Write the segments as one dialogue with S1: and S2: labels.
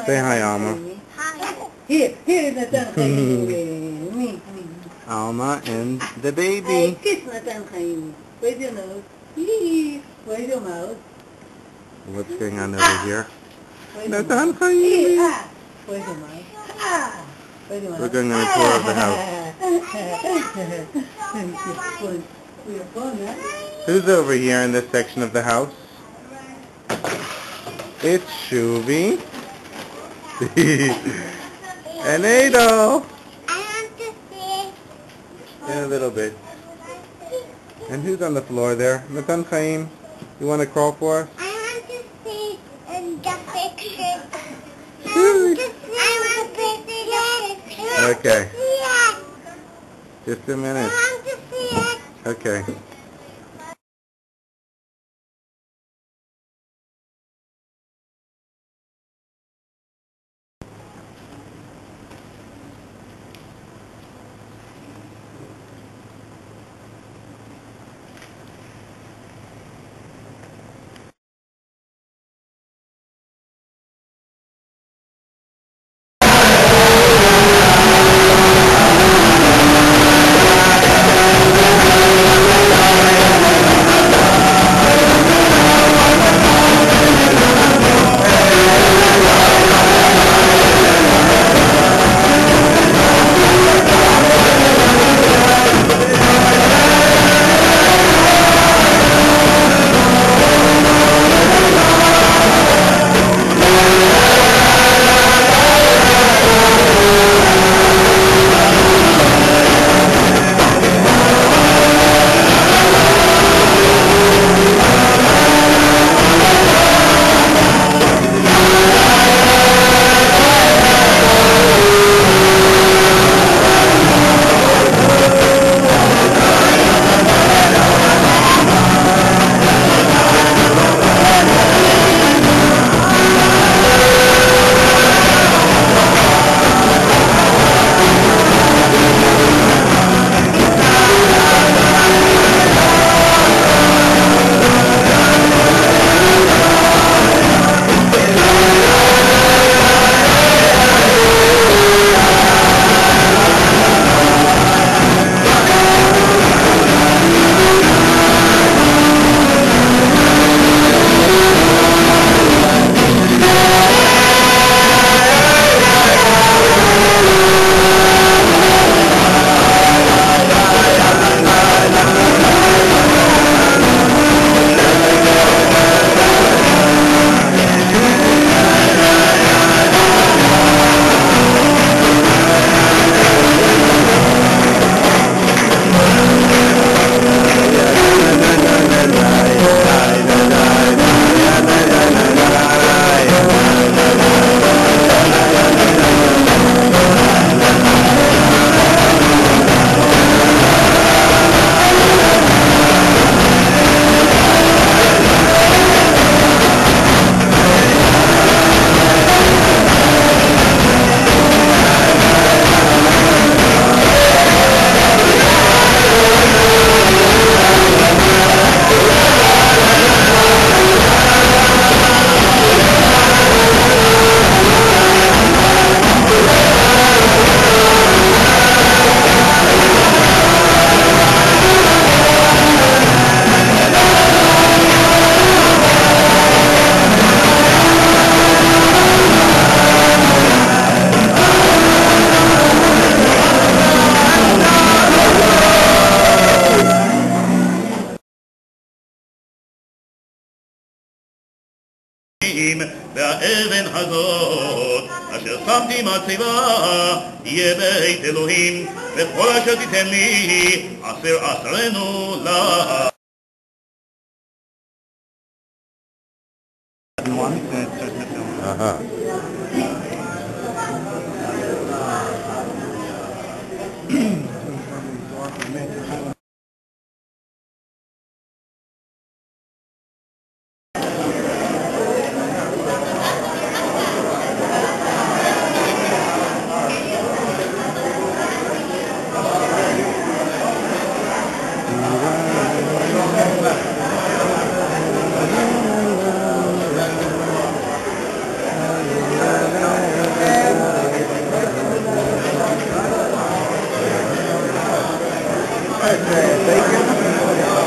S1: Say hi, Alma.
S2: Hi. Here Natan Chaim. Me.
S1: Alma and the baby.
S2: Kiss Natan Chaim. Where's your nose? Where's your mouth?
S1: What's going on over here? Natan
S2: Chaim. Where's your mouth? Where's your mouth?
S1: We're going on a tour of the house. Who's over here in this section of the house? It's Shuvi. And Adol.
S3: I want to see.
S1: In a little bit. And who's on the floor there? Natan Chaim, you want to crawl for us?
S3: I want to see the picture. I want to see the picture.
S1: Okay.
S3: Yeah.
S1: Just a minute.
S3: I want to see it.
S1: Okay.
S4: והאבן הזאת אשר שמתי מצבה יהיה בית אלוהים וכל אשר תיתן לי עשרנו לה.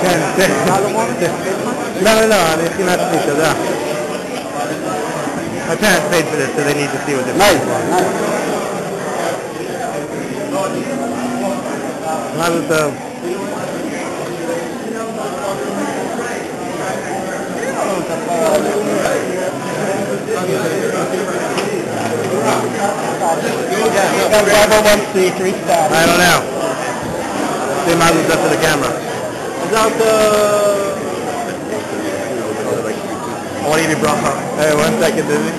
S1: כן, no, אני הכנת לי, תודה. My parents paid for this, so they need to see what they're paying for. Mazel tov. I don't know. Say mazel tov to the camera. I want to give you bracha. Hey, 1 second, Dizzy.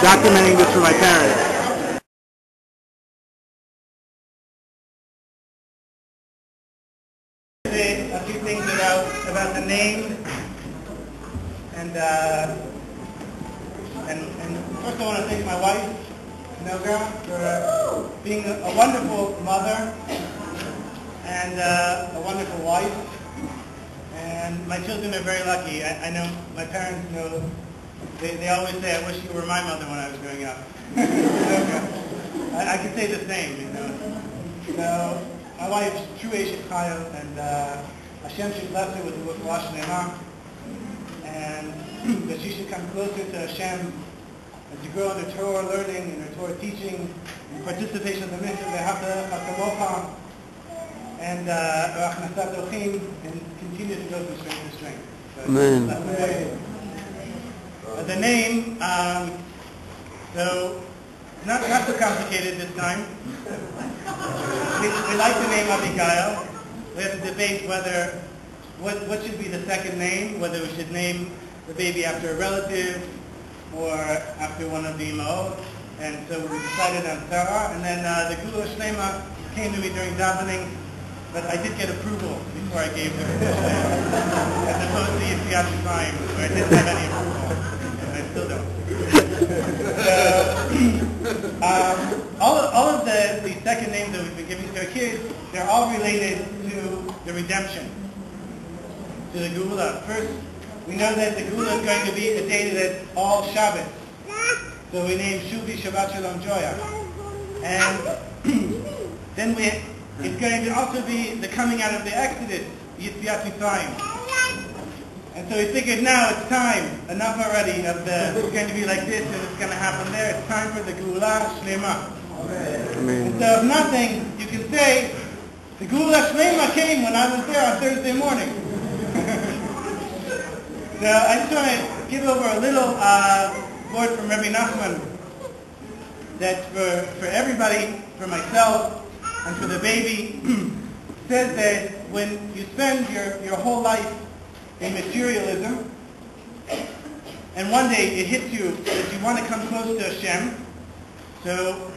S1: Documenting this for my parents. Say a few things about the name, and first I want to thank my wife, Noga, for being a wonderful mother and a wonderful wife. And my children are very lucky. I know my parents know. They always say, "I wish you were my mother when I was growing up." I could say the same, you know. So my wife's true Eshet Chayil, and Hashem should bless her with the Nachlaot Shelaymah, and that she should come closer to Hashem and to grow in her Torah learning and her Torah teaching and participation in the mitzvah Chasamocha and and continue to go from strength to strength. So, amen. The name, so not so complicated this time. We like the name Avigail. We have to debate whether what should be the second name, whether we should name the baby after a relative or after one of the Imahot. And so we decided on Sarah. And then the Geulah Shelaymah came to me during davening. But I did get approval before I gave them as opposed to Yitziat Mitzrayim, where I didn't have any approval, and I still don't. So, all of the second names that we've been giving to our kids, they're all related to the redemption, to the Geulah. First, we know that the Geulah is going to be a day that's all Shabbat. So we named Shuvi Shabbat Shalom Joya. And then it's going to also be the coming out of the Exodus, Yitziat Mitzrayim. And so we figured now it's time, enough already of it's going to be like this and it's going to happen there. It's time for the Geulah Shelaymah. Amen. And so if nothing, you can say, the Geulah Shelaymah came when I was there on Thursday morning. So I just want to give over a little word from Rabbi Nachman that for everybody, for myself, and for the baby, says that when you spend your whole life in materialism, and one day it hits you that you want to come close to Hashem, so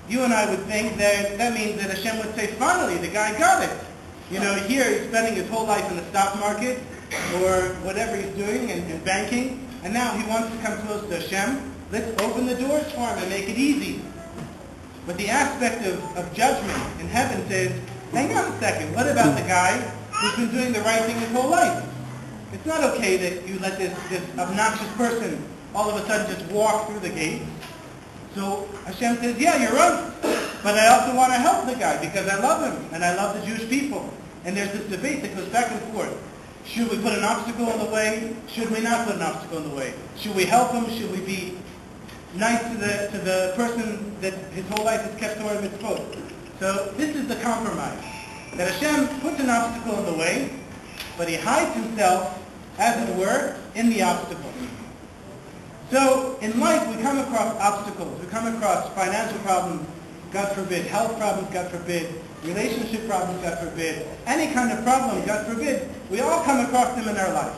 S1: you and I would think that means that Hashem would say, finally, the guy got it. You know, here he's spending his whole life in the stock market, or whatever he's doing, and banking, and now he wants to come close to Hashem. Let's open the doors for him and make it easy. But the aspect of judgment in heaven says, hang on a second, what about the guy who's been doing the right thing his whole life? It's not okay that you let this obnoxious person all of a sudden just walk through the gate. So Hashem says, yeah, you're right, but I also want to help the guy because I love him and I love the Jewish people. And there's this debate that goes back and forth. Should we put an obstacle in the way? Should we not put an obstacle in the way? Should we help him? Should we be nice to the person that his whole life has kept Torah mitzvot? So this is the compromise. That Hashem puts an obstacle in the way, but he hides himself, as it were, in the obstacle. So in life we come across obstacles. We come across financial problems, God forbid, health problems, God forbid, relationship problems, God forbid, any kind of problem, God forbid. We all come across them in our life.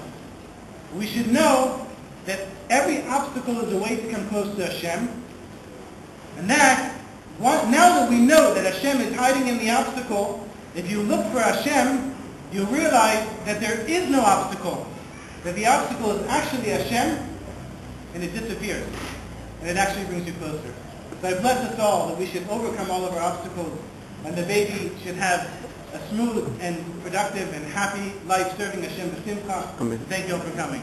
S1: We should know that every obstacle is a way to come close to Hashem, and that, now that we know that Hashem is hiding in the obstacle, if you look for Hashem, you'll realize that there is no obstacle, that the obstacle is actually Hashem, and it disappears, and it actually brings you closer. So I bless us all that we should overcome all of our obstacles, and the baby should have a smooth and productive and happy life serving Hashem b'simcha. Thank you all for coming.